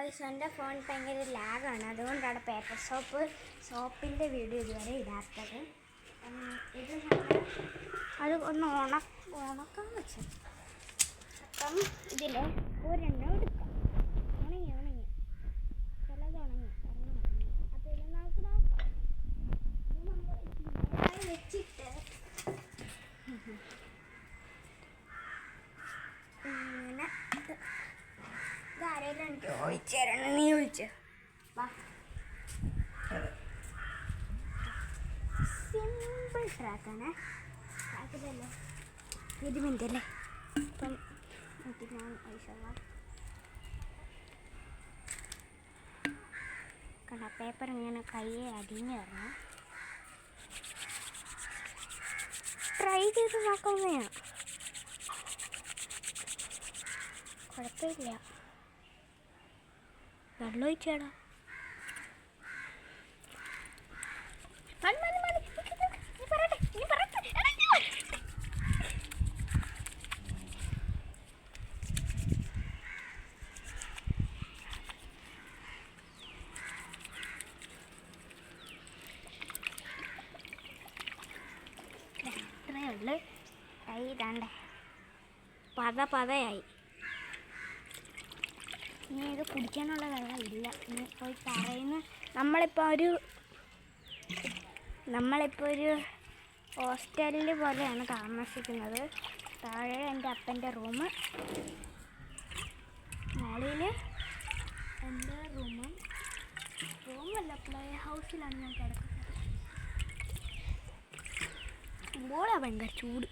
എൻ്റെ ഫോൺ ഭയങ്കര ലാഗാണ്, അതുകൊണ്ടാണ് പേപ്പർ സോപ്പിൻ്റെ വീഡിയോ ഇതുവരെ ഇടാത്തത്. ഇത് അത് ഒന്ന് ഉണക്കാൻ വെച്ചത്. അപ്പം ഇതിൽ ഒരെണ്ണം എടുക്കാം. ഉണങ്ങി ചിലത് ഉണങ്ങി അപ്പോൾ ഇത് നമുക്ക് നോക്കാം. നമ്മൾ വെച്ചിട്ട് ഇങ്ങനെ ഇതാരെങ്കിലും എനിക്ക് ഒഴിച്ചു തരണം. നീ ഒഴിച്ച് വാ. സിമ്പിൾ ട്രാക്കാണ്. ട്രാക്കിലല്ലേ 1 മിനിറ്റ് അല്ലേ. അപ്പം എനിക്ക് ഞാൻ ഒഴിച്ചോളാം. കണ്ട പേപ്പർ ഇങ്ങനെ കയ്യെ അടിഞ്ഞ് വരണം. ട്രൈ ചെയ്ത് നോക്കുന്നതാണ്, കുഴപ്പമില്ല. വെള്ളം ഒഴിച്ചേടാ. ഇത്രയേ ഉള്ളു. കൈ ഇതാണ്ടേ പതയായി. ഇനി ഇത് കുടിക്കാനുള്ള വെള്ളം ഇല്ല. ഇനി പോയി തറയുന്ന നമ്മളിപ്പോൾ ഒരു ഹോസ്റ്റലിൽ പോലെയാണ് താമസിക്കുന്നത്. താഴെ എൻ്റെ അപ്പൻ്റെ റൂമ്, മുകളിൽ എൻ്റെ റൂമല്ല പ്ലേ ഹൗസിലാണ് ഞാൻ കിടക്കുന്നത്. ഭയങ്കര ചൂട്.